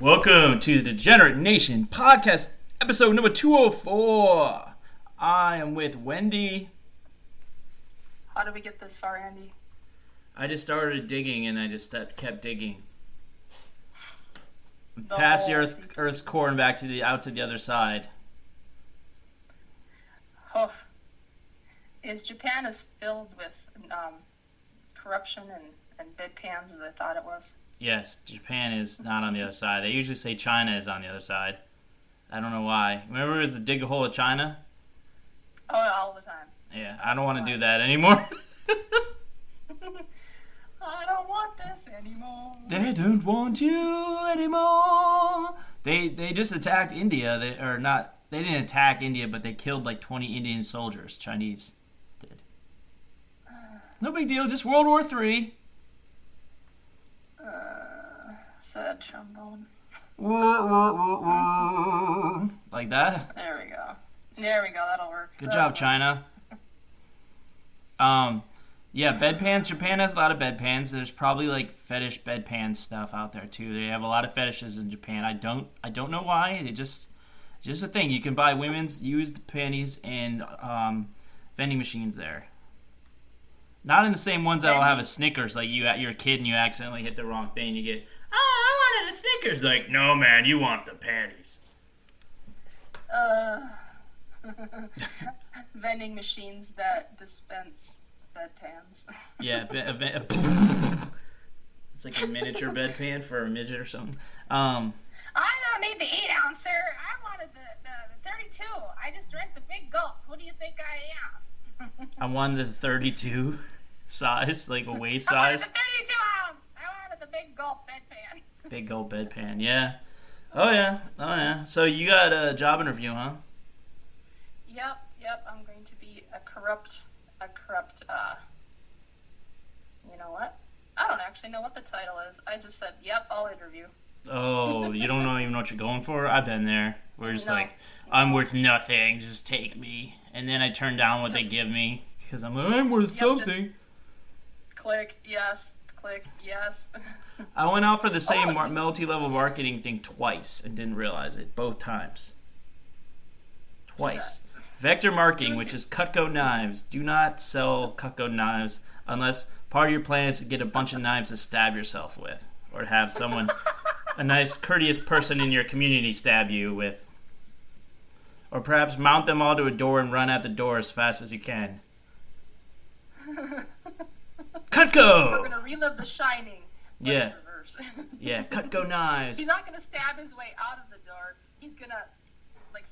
Welcome to the Degenerate Nation podcast, episode number 204. I am with Wendy. How did we get this far, Andy? I just started digging and I just kept digging. Past the Earth's core and back to out to the other side. Oh. Japan is filled with corruption and bedpans as I thought it was? Yes, Japan is not on the other side. They usually say China is on the other side. I don't know why. Remember it was the dig a hole of China? Oh, all the time. Yeah, I don't want to do that anymore. I don't want this anymore. They don't want you anymore. They just attacked India. They didn't attack India, but they killed like 20 Indian soldiers. Chinese did. No big deal. Just World War III. Sad trombone. Like that? There we go. That'll work. Good job, China. Yeah, bedpans. Japan has a lot of bedpans. There's probably like fetish bedpan stuff out there too. They have a lot of fetishes in Japan. I don't know why. It just a thing. You can buy women's used panties and vending machines there. Not in the same ones that'll have a Snickers. Like you're a kid and you accidentally hit the wrong thing. You get, I wanted a Snickers. Like, no man, you want the panties. Vending machines that dispense bedpans. Yeah, it's like a miniature bedpan for a midget or something. I don't need the 8-ounce, sir. I wanted the 32. I just drank the big gulp. What do you think I am? I wanted the 32 size, like a waist size. I wanted the 32 ounce. I wanted the big gulp bedpan. Big gulp bedpan, yeah. Oh yeah. So you got a job interview, huh? Yep. I'm going to be a corrupt. You know what? I don't actually know what the title is. I just said, yep, I'll interview. Oh, you don't even know what you're going for? I've been there. We're just like, I'm worth nothing. Just take me. And then I turn down what they give me because I'm like, I'm worth something. Click yes. I went out for the same multi-level marketing thing twice and didn't realize it both times. Twice. Vector marketing, which is Cutco knives. Do not sell Cutco knives unless part of your plan is to get a bunch of knives to stab yourself with, or have someone, a nice, courteous person in your community stab you with. Or perhaps mount them all to a door and run out the door as fast as you can. Cutco! We're going to relive The Shining. Yeah. Yeah, Cutco knives. He's not going to stab his way out of the door. He's going to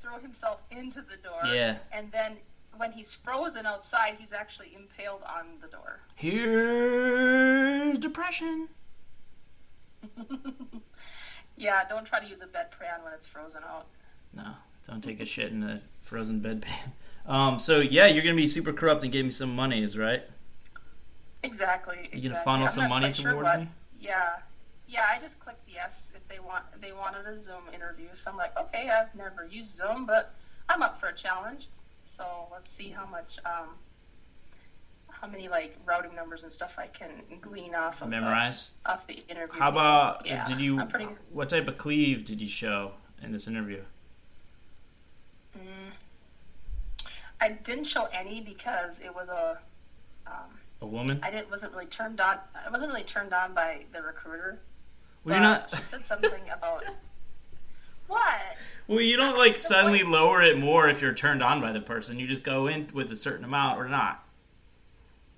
throw himself into the door. Yeah. And then when he's frozen outside, he's actually impaled on the door. Here's depression. Yeah, don't try to use a bedpan when it's frozen out. No. Don't take a shit in a frozen bedpan. So yeah, you're gonna be super corrupt and give me some monies, right? Exactly. You gonna funnel some money towards me? Yeah. I just clicked yes if they wanted a Zoom interview. So I'm like, okay, I've never used Zoom, but I'm up for a challenge. So let's see how many routing numbers and stuff I can glean off of off the interview. How about what type of cleave did you show in this interview? I didn't show any because it was a woman. I wasn't really turned on. I wasn't really turned on by the recruiter. Well, you're not. She said something about what? Well, you don't suddenly lower it more if you're turned on by the person. You just go in with a certain amount or not.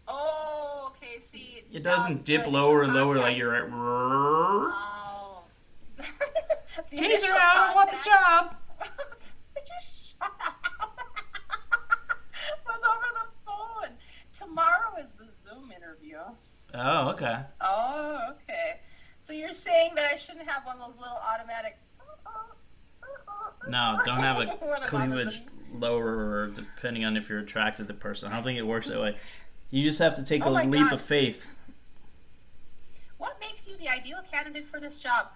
Oh, okay. See, it doesn't dip lower and lower like you're at. Oh. Titties are out. I want the job. Just shut up. It was over the phone. Tomorrow is the Zoom interview. Oh, okay. Oh, okay. So you're saying that I shouldn't have one of those little automatic... No, don't have a cleavage lower depending on if you're attracted to the person. I don't think it works that way. You just have to take a leap of faith. What makes you the ideal candidate for this job?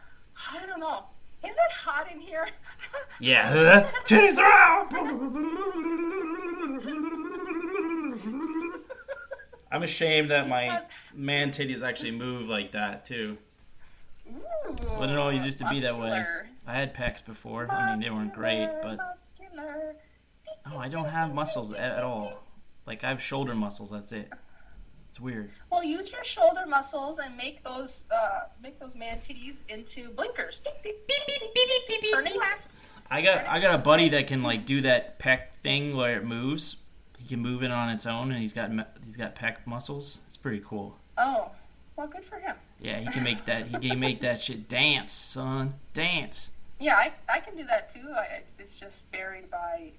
I don't know. Is it hot in here? Yeah. Titties are out! I'm ashamed that my man titties actually move like that, too. Ooh. I don't always used to be that way. Muscular. I had pecs before. I mean, they weren't great, but Muscular. no, I don't have muscles at all. Like I have shoulder muscles. That's it. It's weird. Well, use your shoulder muscles and make those man titties into blinkers. Turning left. I got a buddy that can like do that pec thing where it moves. He can move it on its own, and he's got pec muscles. It's pretty cool. Oh, well, good for him. Yeah, he can make that. He can make that shit dance, son. Dance. Yeah, I can do that too. It's just buried by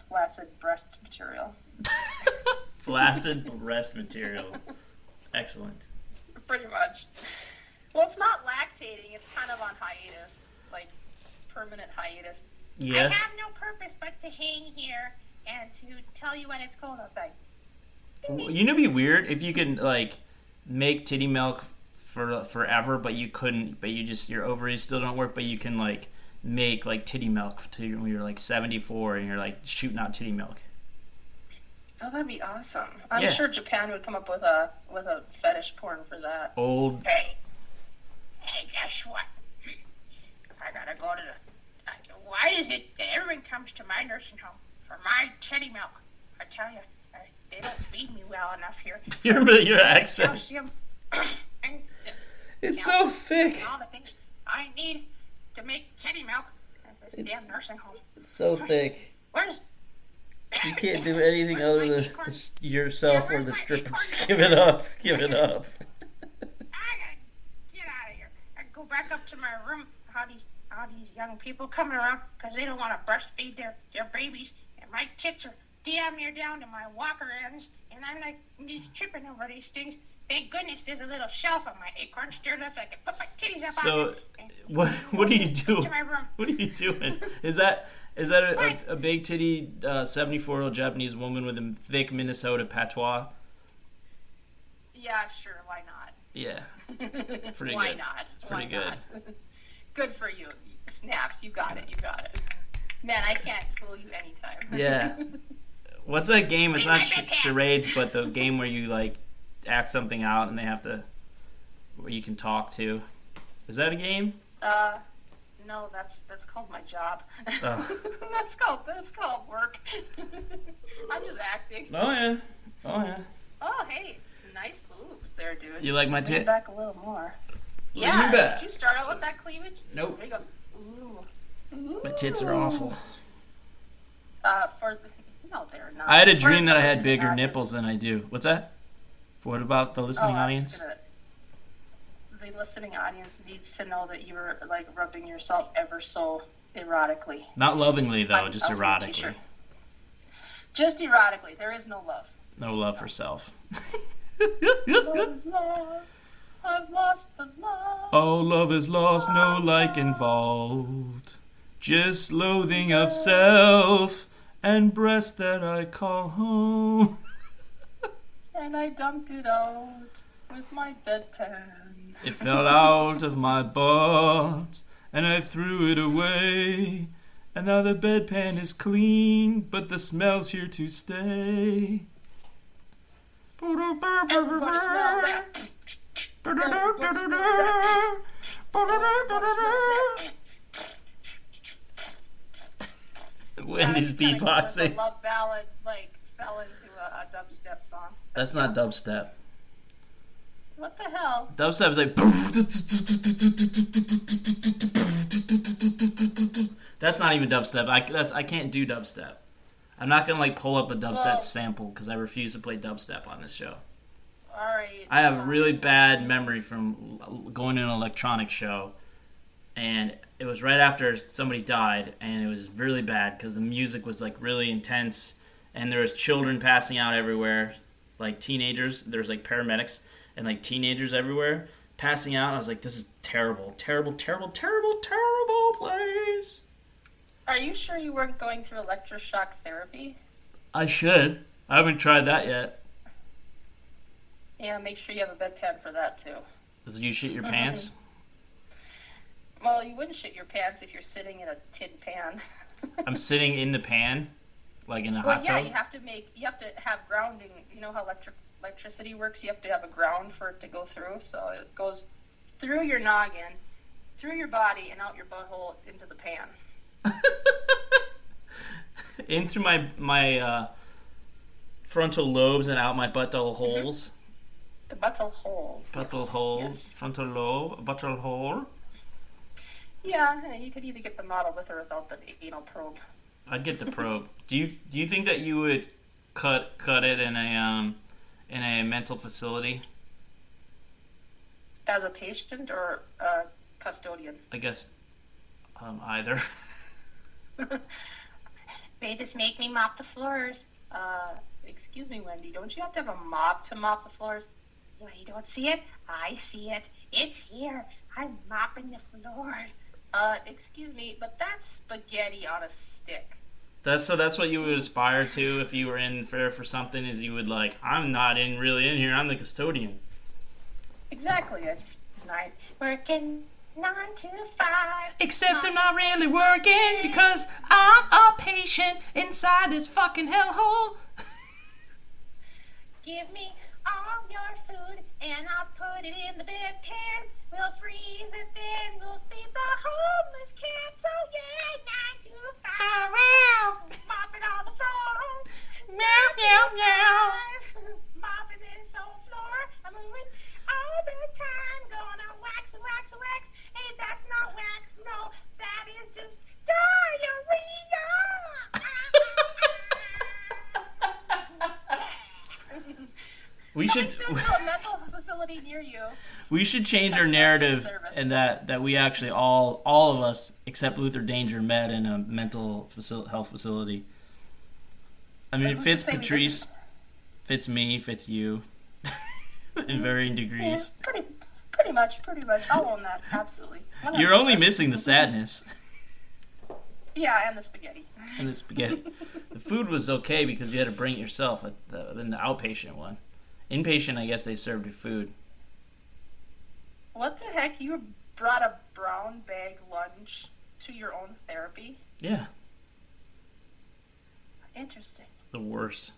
flaccid breast material. Flaccid breast material. Excellent. Pretty much. Well, it's not lactating. It's kind of on hiatus, like permanent hiatus. Yeah. I have no purpose but to hang here and to tell you when it's cold outside. You know, it'd be weird if you could like make titty milk for forever, but you couldn't. But you just your ovaries still don't work, but you can like make like titty milk to when you're like 74 and you're like shooting out titty milk. Oh, that'd be awesome. I'm Yeah. sure Japan would come up with a fetish porn for that. Old. Hey, guess what? I gotta go to the... why is it that everyone comes to my nursing home for my titty milk? I tell you, they don't feed me well enough here. Your accent. Calcium and It's so calcium thick. and all the things I need to make titty milk at this damn nursing home. It's so thick. Where's... You can't do anything other than yourself or the strippers. Give it up. Give it up. I gotta get out of here. I go back up to my room. All these young people coming around because they don't want to breastfeed their babies, and my tits are damn near down to my walker ends, and I'm like just tripping over these things. Thank goodness there's a little shelf on my acorn stair lift. I can put my titties up on it. What are you doing? To my room. What are you doing? Is that a big titty 74-year-old Japanese woman with a thick Minnesota patois? Yeah, sure. Why not? Yeah. Pretty Why good. not? Pretty Why good. not? Good for you. Snaps. You got it. You got it. Man, I can't fool you anytime. Yeah. What's that game? It's not charades, but the game where you like act something out and they have to, where you can talk to. Is that a game? No, that's called my job. Oh. that's called work. I'm just acting. Oh yeah. Oh yeah. Oh hey, nice boobs there, dude. You like my Lean tit? back a little more. Lean Yeah. back. Did you start out with that cleavage? Nope. There you go. Ooh. My tits are awful. No, they're not. I had a For dream the that I had listening bigger audience- nipples than I do. What's that? What about the listening audience? The listening audience needs to know that you're like rubbing yourself ever so erotically. Not lovingly though, just on your erotically. t-shirt. Just erotically. There is no love. No love for self. Love is lost. I've lost the love. Oh, love is lost, no like involved. Just loathing of self and breast that I call home. And I dumped it out with my bedpan. It fell out of my butt and I threw it away. And now the bedpan is clean, but the smell's here to stay. Everybody smell that. Everybody smell that. Wendy's That's kinda cool that the beatboxing. love ballad like fell into a dubstep song. That's not dubstep. What the hell? Dubstep is like. That's not even dubstep. I can't do dubstep. I'm not gonna like pull up a dubstep sample because I refuse to play dubstep on this show. All right. I have a really bad memory from going to an electronic show, and it was right after somebody died, and it was really bad because the music was like really intense, and there was children passing out everywhere, like teenagers. There was like paramedics and like teenagers everywhere passing out. I was like, this is terrible, terrible, terrible, terrible, terrible place. Are you sure you weren't going through electroshock therapy? I should. I haven't tried that yet. Yeah, make sure you have a bedpan for that too. Did you shit your pants? Well, you wouldn't shit your pants if you're sitting in a tin pan. I'm sitting in the pan, like in a Well, hot yeah, tub. you have to have grounding. You know how electricity works? You have to have a ground for it to go through. So it goes through your noggin, through your body and out your butthole into the pan. In through my frontal lobes and out my butthole holes. The butthole holes. Butthole holes. Yes. Frontal lobe. Butthole hole. Yeah, you could either get the model with or without the anal probe. I'd get the probe. Do you think that you would cut it in a mental facility? As a patient or a custodian? I guess either. They just make me mop the floors. Excuse me, Wendy, don't you have to have a mop to mop the floors? Yeah, you don't see it? I see it. It's here. I'm mopping the floors. Excuse me, but that's spaghetti on a stick. That's what you would aspire to if you were in for something, is you would like, I'm not really in here, I'm the custodian. Exactly. I just working 9 to 5. Except I'm not really working because I'm a patient inside this fucking hellhole. Give me all your food and I'll put it in the bed pan. We'll freeze it, then we'll feed the homeless cats. So yeah, 9 to 5. Mopping all the floors. Meow, meow, meow. Mopping this whole floor. I'm moving all the time. Gonna wax and wax and wax. Hey, that's not wax. No, that is just diarrhea. We should a mental facility near you. We should change our narrative, and that we actually all of us except Luther Danger met in a mental health facility. I mean, it fits Patrice, fits me, fits you, in varying degrees. Yeah, pretty much. I'll own that, absolutely. 100%. You're only missing the sadness. Yeah, and the spaghetti. The food was okay because you had to bring it yourself in the outpatient one. Inpatient, I guess they served you food. What the heck? You brought a brown bag lunch to your own therapy? Yeah. Interesting. The worst.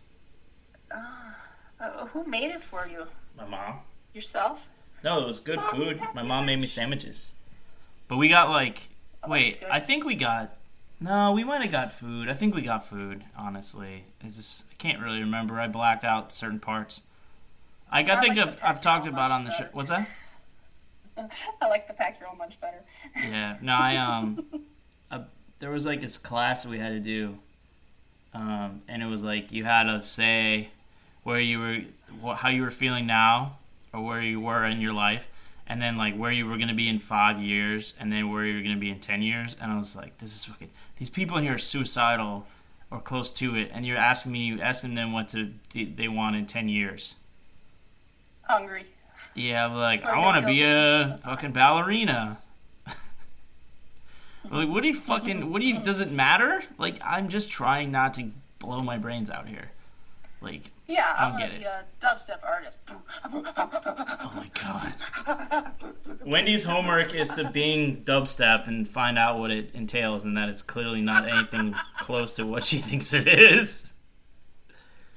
Who made it for you? My mom. Yourself? No, it was good food. My mom made me sandwiches. But we got I think we got... No, we might have got food. I think we got food, honestly. I can't really remember. I blacked out certain parts. I've talked about on the show. What's that? I like to pack your own lunch better. Yeah. No, there was like this class that we had to do, and it was like you had to say where you were, how you were feeling now, or where you were in your life, and then like where you were gonna be in 5 years, and then where you were gonna be in 10 years. And I was like, this is fucking. These people in here are suicidal or close to it, and you're asking them what they want in 10 years. Hungry. Yeah, like, I want to be a fucking ballerina. Like, does it matter? Like, I'm just trying not to blow my brains out here. Like, yeah, I I'm don't going get to be it. a dubstep artist. Oh my god. Wendy's homework is to Bing dubstep and find out what it entails, and that it's clearly not anything close to what she thinks it is.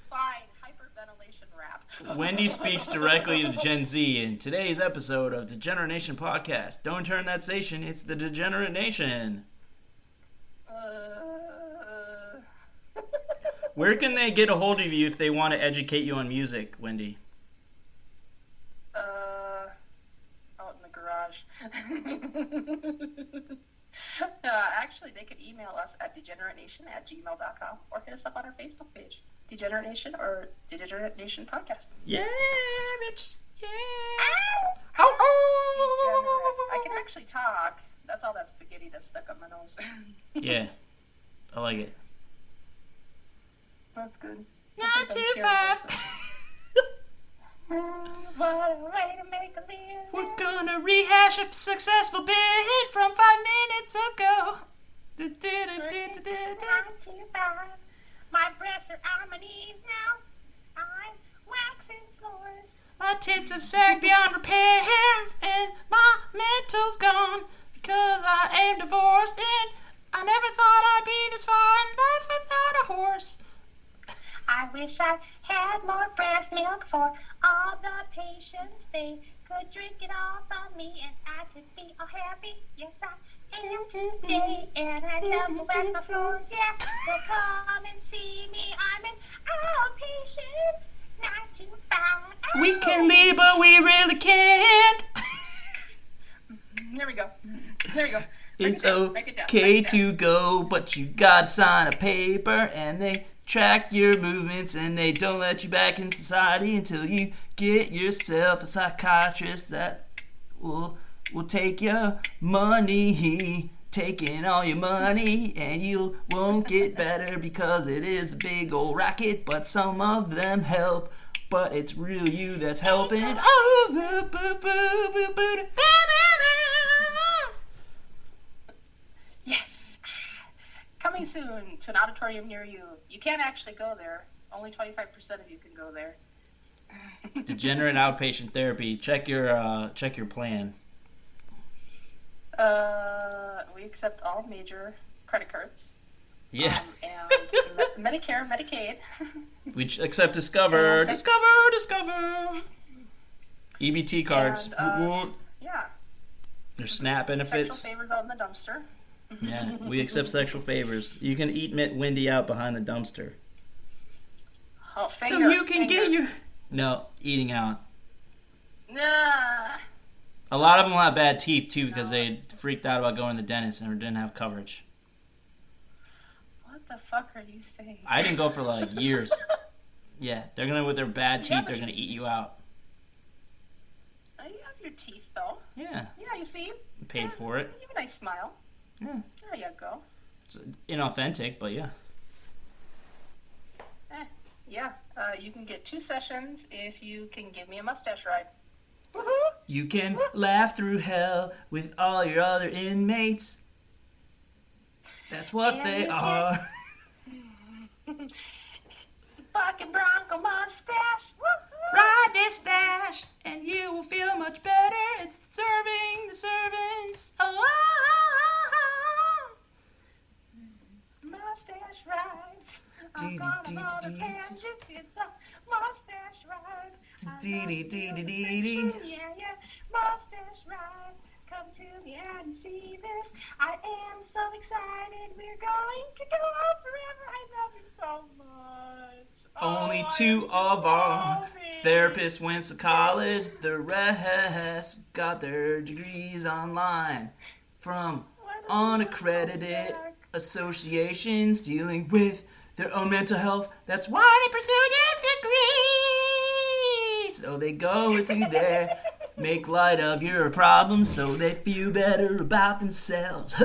Fine, hyperventilation rap. Wendy speaks directly to Gen Z in today's episode of Degenerate Nation Podcast. Don't turn that station, it's the Degenerate Nation. Where can they get a hold of you if they want to educate you on music, Wendy? Out in the garage. Actually, they could email us at degeneratenation@gmail.com or hit us up on our Facebook page, Degenerate Nation or Degenerate Nation Podcast. Yeah, bitch. Yeah. Ow! Oh! I can actually talk. That's all that spaghetti that's stuck up my nose. Yeah, I like it. That's good. 9 to 5. What a way to make a living. We're gonna rehash a successful bit from 5 minutes ago. 9 to 5. My breasts are on my knees now. I'm waxing floors. My tits have sagged beyond repair, and my mental's gone because I am divorced, and I never thought I'd be this far in life without a horse. I wish I had more breast milk for all the patients. They could drink it all from me and I could be all happy. Yes, I am today. And I double wax my floors, yeah. So come and see me. I'm an outpatient. 9 to 5. We can leave, but we really can't. There we go. There we go. It's okay to go, but you gotta sign a paper, and they track your movements, and they don't let you back in society until you get yourself a psychiatrist that will take your money, taking all your money, and you won't get better because it is a big old racket, but some of them help, but it's really you that's helping. Oh, boo, boo, boo, boo, boo, boo. Yes. Coming soon to an auditorium near you. You can't actually go there. Only 25% of you can go there. Degenerate outpatient therapy. Check your plan. We accept all major credit cards. Yeah. And Medicare, Medicaid. We accept Discover. Discover. EBT cards. And, yeah. There's SNAP benefits. Sexual favors out in the dumpster. Yeah, we accept sexual favors. You can eat Wendy out behind the dumpster. Oh, so you can get your... No, eating out. Nah. A lot of them will have bad teeth, too, because they freaked out about going to the dentist and didn't have coverage. What the fuck are you saying? I didn't go for, like, years. Yeah, they're going to, with their bad teeth, they're going to eat you out. You have your teeth, though. Yeah. Yeah, you see? Paid for it. You have a nice smile. Yeah. There you go. It's inauthentic, but yeah. Yeah. You can get 2 sessions if you can give me a mustache ride. You can laugh through hell with all your other inmates. That's what they are. Fucking Bronco mustache. Ride this stash, and you will feel much better. It's serving the servants. Oh. Mustache rides. I'm gonna go on a tangent. It's a mustache rides. Yeah. Mustache rides. Come to me and see this. I am so excited. We're going to go forever. I love you so much. Only 2 of our therapists went to college. The rest got their degrees online from unaccredited associations dealing with their own mental health. That's why they pursue this degree. So they go with you there, make light of your problems so they feel better about themselves.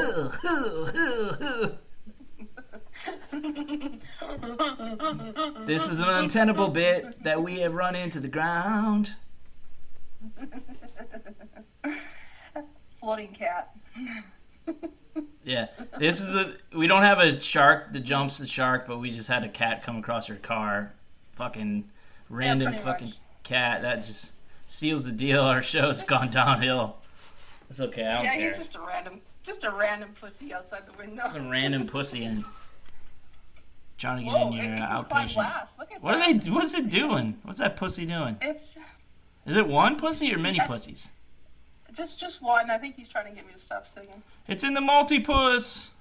This is an untenable bit that we have run into the ground. Floating cat. Yeah, this is we don't have a shark that jumps the shark, but we just had a cat come across your car. Fucking random fucking cat. That just seals the deal. Our show's gone downhill. It's okay, I don't care. Yeah, he's just a random pussy outside the window. Some random pussy and trying to get in your outpatient. What's it doing? What's that pussy doing? Is it one pussy or many pussies? Just one. I think he's trying to get me to stop singing. It's in the multi-puss.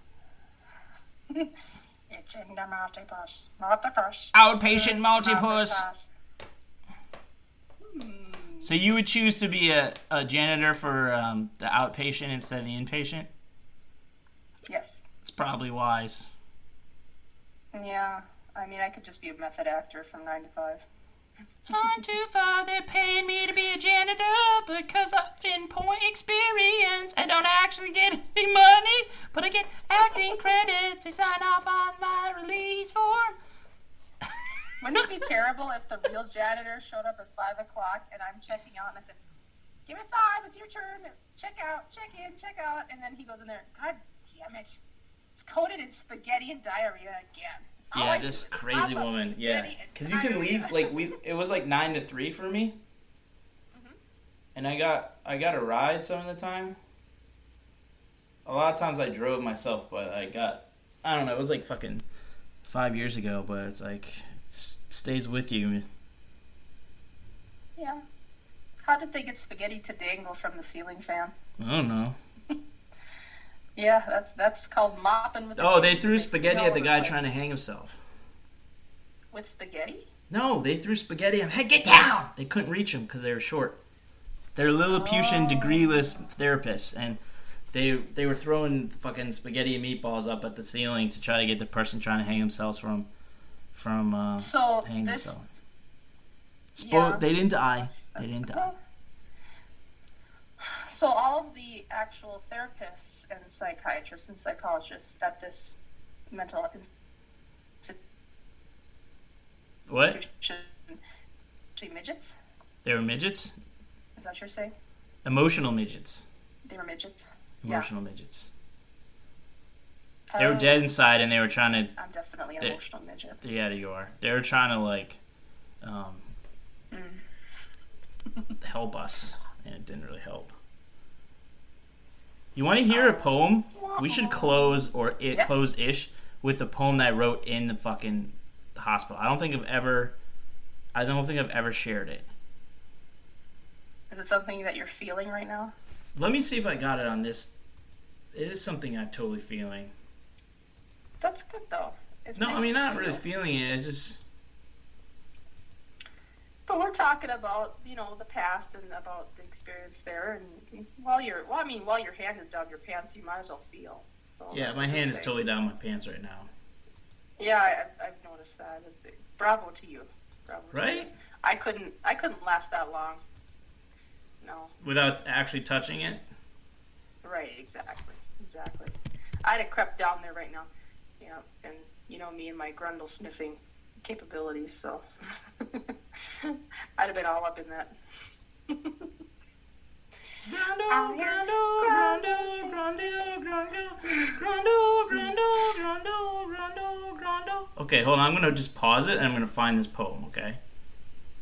It's in the multi-puss. Multi-puss. Outpatient multi-puss. So you would choose to be a janitor for the outpatient instead of the inpatient? Yes. It's probably wise. Yeah. I mean, I could just be a method actor from 9 to 5. 9 to 5, they're paying me to be a janitor because I'm in point experience. I don't actually get any money, but I get acting credits. They sign off on my release form. Wouldn't it be terrible if the real janitor showed up at 5 o'clock and I'm checking out and I said, "Give it 5, it's your turn. Check out, check in, check out." And then he goes in there, "God damn it. It's coated in spaghetti and diarrhea again." Yeah, this crazy woman. Yeah, because you can leave it was like 9 to 3 for me, and I got a ride some of the time. A lot of times I drove myself, but I don't know. It was like fucking 5 years ago, but it's like it stays with you. Yeah, How did they get spaghetti to dangle from the ceiling fan? I don't know. Yeah, that's called mopping with the Oh, they teeth. threw spaghetti at the guy place. trying to hang himself. With spaghetti? No, they threw spaghetti at him. Hey, get down! They couldn't reach him because they were short. They're Lilliputian degreeless therapists, and they were throwing fucking spaghetti and meatballs up at the ceiling to try to get the person trying to hang themselves from hanging themselves. They didn't die. They didn't die. So all of the actual therapists and psychiatrists and psychologists at this mental institution, What? midgets? They were midgets? Is that what you're saying? Emotional midgets. They were midgets? Emotional midgets. They were dead inside, and they were trying to... I'm definitely an emotional midget. Yeah, you are. They were trying to, like, help us, and it didn't really help. You want to hear a poem? We should close close-ish with the poem that I wrote in the fucking hospital. I don't think I've ever shared it. Is it something that you're feeling right now? Let me see if I got it on this. It is something I'm totally feeling. That's good, though. Not really feeling it. It's just... But we're talking about, the past and about the experience there. And while your hand is down your pants, you might as well feel. So yeah, my hand is totally down my pants right now. Yeah, I've noticed that. Bravo to you. Bravo right? To you. I couldn't last that long. No. Without actually touching it? Right, exactly. I'd have crept down there right now. Yeah, and me and my grundle sniffing capabilities, so I'd have been all up in that. Okay, hold on. I'm going to just pause it, and I'm going to find this poem, okay?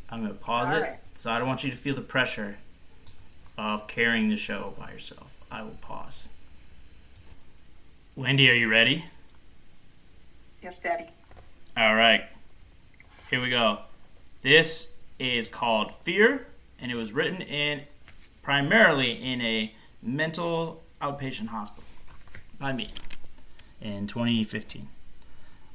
I'm going to pause it, right. So I don't want you to feel the pressure of carrying the show by yourself. I will pause. Wendy, are you ready? Yes, Daddy. All right. Here we go. This is called Fear, and it was written primarily in a mental outpatient hospital by me in 2015.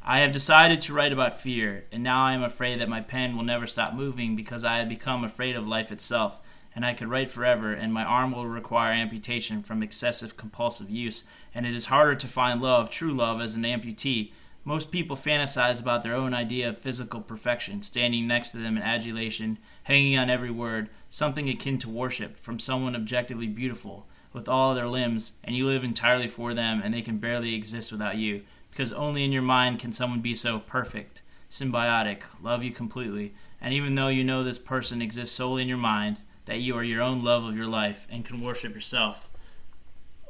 I have decided to write about fear, and now I am afraid that my pen will never stop moving because I have become afraid of life itself, and I could write forever, and my arm will require amputation from excessive compulsive use, and it is harder to find love, true love, as an amputee. Most people fantasize about their own idea of physical perfection, standing next to them in adulation, hanging on every word, something akin to worship, from someone objectively beautiful, with all their limbs, and you live entirely for them, and they can barely exist without you, because only in your mind can someone be so perfect, symbiotic, love you completely, and even though you know this person exists solely in your mind, that you are your own love of your life, and can worship yourself,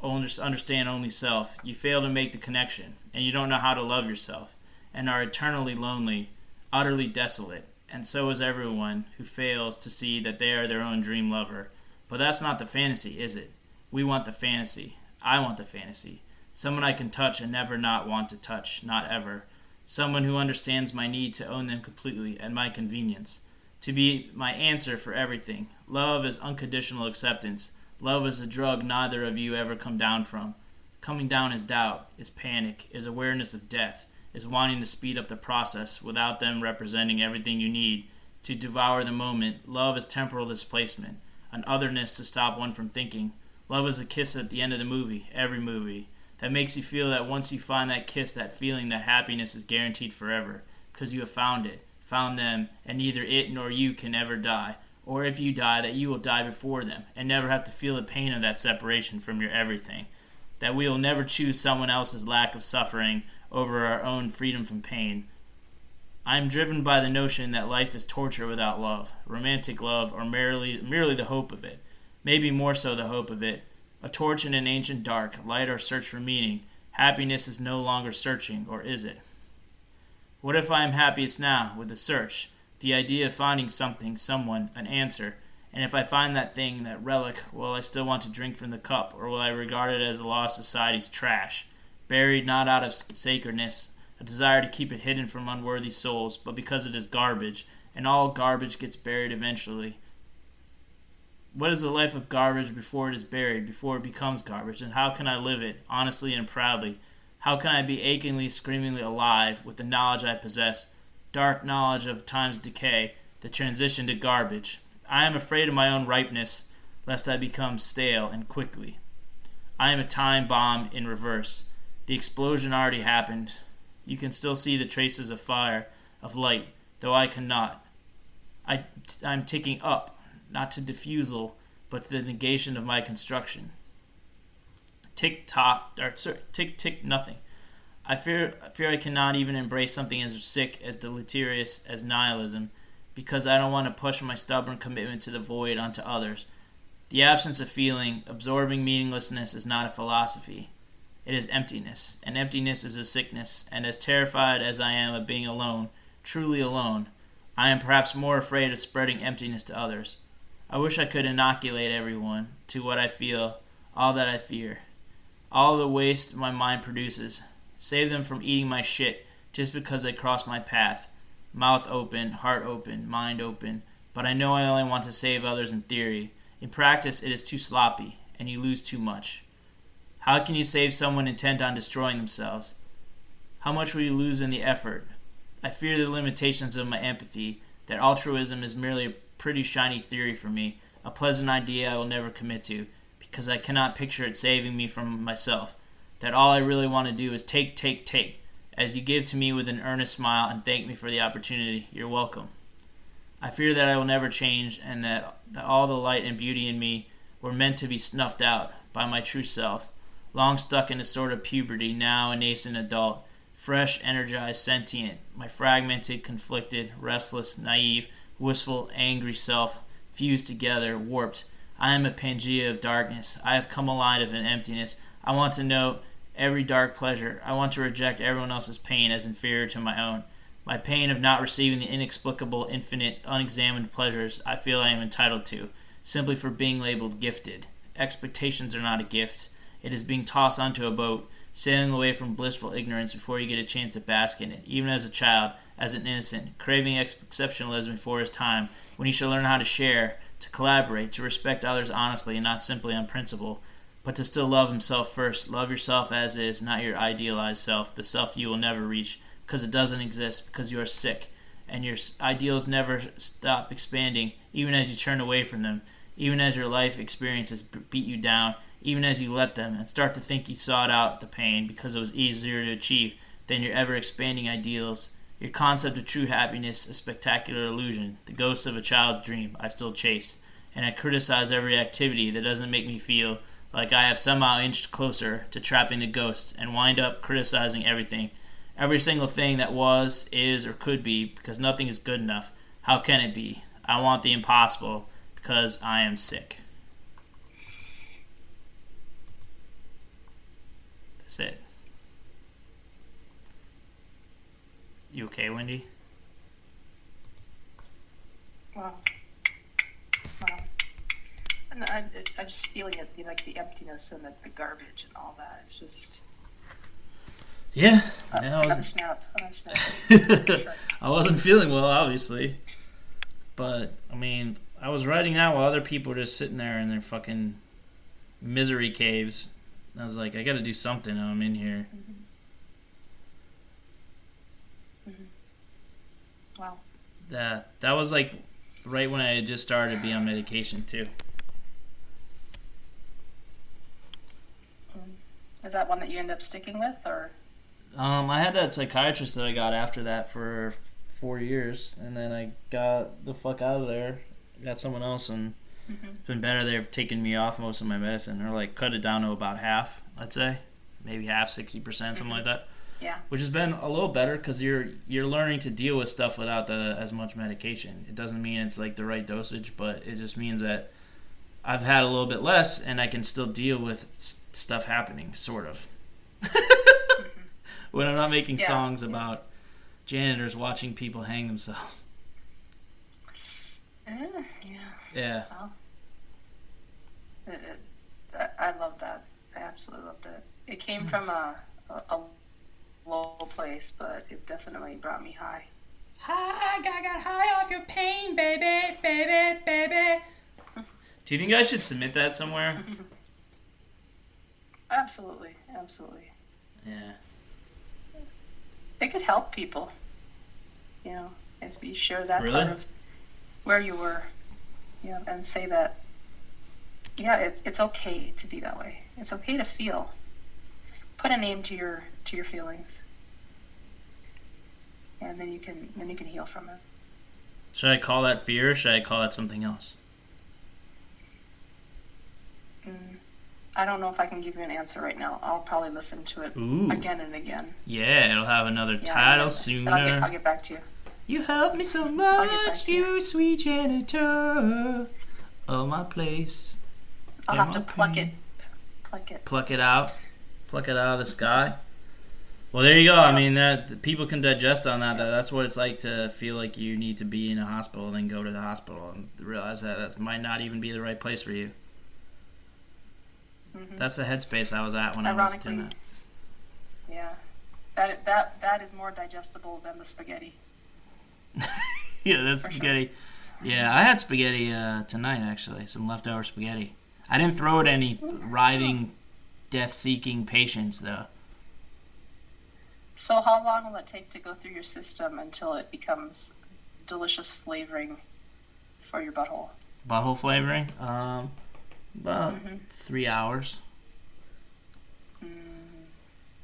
understand only self, you fail to make the connection, and you don't know how to love yourself, and are eternally lonely, utterly desolate, and so is everyone who fails to see that they are their own dream lover. But that's not the fantasy, is it? We want the fantasy. I want the fantasy. Someone I can touch and never not want to touch, not ever. Someone who understands my need to own them completely at my convenience. To be my answer for everything. Love is unconditional acceptance. Love is a drug neither of you ever come down from. Coming down is doubt, is panic, is awareness of death, is wanting to speed up the process without them representing everything you need to devour the moment. Love is temporal displacement, an otherness to stop one from thinking. Love is a kiss at the end of the movie, every movie, that makes you feel that once you find that kiss, that feeling, that happiness is guaranteed forever, because you have found it, found them, and neither it nor you can ever die. Or if you die, that you will die before them, and never have to feel the pain of that separation from your everything. That we will never choose someone else's lack of suffering over our own freedom from pain. I am driven by the notion that life is torture without love, romantic love, or merely the hope of it. Maybe more so the hope of it. A torch in an ancient dark, light our search for meaning. Happiness is no longer searching, or is it? What if I am happiest now, with the search? The idea of finding something, someone, an answer. And if I find that thing, that relic, will I still want to drink from the cup, or will I regard it as a lost society's trash, buried not out of sacredness, a desire to keep it hidden from unworthy souls, but because it is garbage, and all garbage gets buried eventually. What is the life of garbage before it is buried, before it becomes garbage, and how can I live it, honestly and proudly? How can I be achingly, screamingly alive with the knowledge I possess, dark knowledge of time's decay, the transition to garbage? I am afraid of my own ripeness, lest I become stale and quickly. I am a time bomb in reverse. The explosion already happened. You can still see the traces of fire, of light, though I cannot. I'm ticking up, not to diffusal, but to the negation of my construction. Tick tick nothing. I fear I cannot even embrace something as sick, as deleterious as nihilism, because I don't want to push my stubborn commitment to the void onto others. The absence of feeling, absorbing meaninglessness, is not a philosophy. It is emptiness, and emptiness is a sickness, and as terrified as I am of being alone, truly alone, I am perhaps more afraid of spreading emptiness to others. I wish I could inoculate everyone to what I feel, all that I fear, all the waste my mind produces, save them from eating my shit just because they cross my path, mouth open, heart open, mind open, but I know I only want to save others in theory. In practice, it is too sloppy, and you lose too much. How can you save someone intent on destroying themselves? How much will you lose in the effort? I fear the limitations of my empathy, that altruism is merely a pretty shiny theory for me, a pleasant idea I will never commit to, because I cannot picture it saving me from myself, that all I really want to do is take, as you give to me with an earnest smile and thank me for the opportunity. You're welcome. I fear that I will never change, and that all the light and beauty in me were meant to be snuffed out by my true self, long stuck in a sort of puberty, now a nascent adult, fresh, energized, sentient, my fragmented, conflicted, restless, naive, wistful, angry self, fused together, warped. I am a Pangea of darkness. I have come alive of an emptiness. I want to know every dark pleasure. I want to reject everyone else's pain as inferior to my own. My pain of not receiving the inexplicable, infinite, unexamined pleasures I feel I am entitled to, simply for being labeled gifted. Expectations are not a gift. It is being tossed onto a boat, sailing away from blissful ignorance before you get a chance to bask in it, even as a child, as an innocent, craving exceptionalism before his time, when he shall learn how to share, to collaborate, to respect others honestly and not simply on principle, but to still love himself first. Love yourself as is, not your idealized self, the self you will never reach, because it doesn't exist, because you are sick, and your ideals never stop expanding, even as you turn away from them, even as your life experiences beat you down, even as you let them, and start to think you sought out the pain because it was easier to achieve than your ever-expanding ideals. Your concept of true happiness, a spectacular illusion, the ghost of a child's dream I still chase, and I criticize every activity that doesn't make me feel like I have somehow inched closer to trapping the ghost, and wind up criticizing everything, every single thing that was, is, or could be, because nothing is good enough. How can it be? I want the impossible, because I am sick. That's it. You okay, Wendy? Wow. And I'm just feeling it, like the emptiness and the garbage and all that. It's just. Yeah. Another snap. I wasn't feeling well, obviously. But, I mean, I was writing out while other people were just sitting there in their fucking misery caves. I was like, I gotta do something when I'm in here. Mm-hmm. Mm-hmm. Wow. That was like right when I had just started to be on medication, too. Is that one that you end up sticking with, or? I had that psychiatrist that I got after that for 4 years, and then I got the fuck out of there. Got someone else, and it's been better. They've taken me off most of my medicine, or like cut it down to about half, I'd say, maybe half, 60%, something like that. Yeah. Which has been a little better because you're learning to deal with stuff without as much medication. It doesn't mean it's like the right dosage, but it just means that I've had a little bit less, and I can still deal with stuff happening, sort of. When I'm not making songs about janitors watching people hang themselves. Yeah. Well, I love that. I absolutely loved it. It came from a low place, but it definitely brought me high. I got high off your pain, baby. Do you think I should submit that somewhere? Absolutely. Yeah. It could help people, if you share that Really? part of where you were, and say that, it's okay to be that way. It's okay to feel. Put a name to your feelings, and then you can heal from it. Should I call that fear or should I call that something else? I don't know if I can give you an answer right now. I'll probably listen to it again and again. Yeah, it'll have another title sooner. I'll get back to you. You help me so much, you sweet janitor of my place. I'll have to pluck it. Pluck it out of the sky. Well, there you go. I mean, people can digest on that. That's what it's like to feel like you need to be in a hospital and then go to the hospital and realize that might not even be the right place for you. Mm-hmm. That's the headspace I was at when I was doing that. Yeah, that is more digestible than the spaghetti. Yeah, that's spaghetti. Sure. Yeah, I had spaghetti tonight, actually. Some leftover spaghetti. I didn't throw it at any writhing, death-seeking patients, though. So how long will it take to go through your system until it becomes delicious flavoring for your butthole? Butthole flavoring? About 3 hours.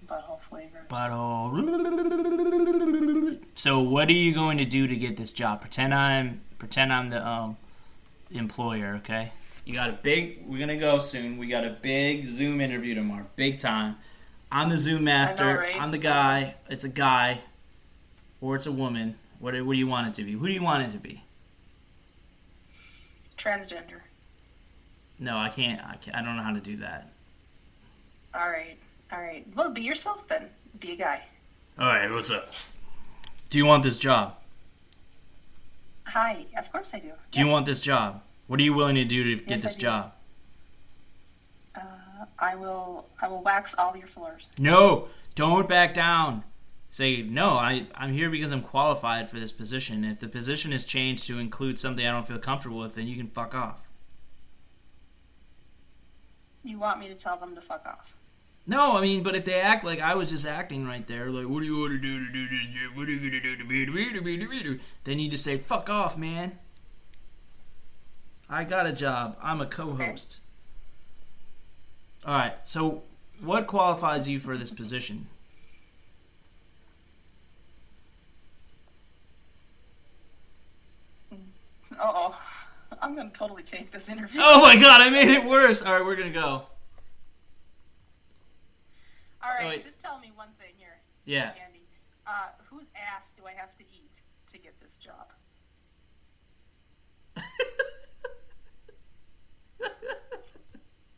Butthole flavors. Butthole. So what are you going to do to get this job? Pretend I'm the employer, okay? We're going to go soon. We got a big Zoom interview tomorrow. Big time. I'm the Zoom master. I know, right? I'm the guy. It's a guy. Or it's a woman. What do you want it to be? Who do you want it to be? Transgender. No, I can't. I don't know how to do that. All right. Well, be yourself then. Be a guy. All right, what's up? Do you want this job? Hi. Of course I do. Do you want this job? What are you willing to do to get this job? I will wax all your floors. No, don't back down. Say, no, I'm here because I'm qualified for this position. If the position is changed to include something I don't feel comfortable with, then you can fuck off. You want me to tell them to fuck off? No, I mean, but if they act like I was just acting right there, like, what do you want to do to do this? What are you going to do to be? Then you just say, fuck off, man. I got a job. I'm a co-host. Okay. All right, so what qualifies you for this position? Uh-oh. I'm going to totally take this interview. Oh, my God, I made it worse. All right, we're going to go. All right, just tell me one thing here. Yeah. Andy, whose ass do I have to eat to get this job?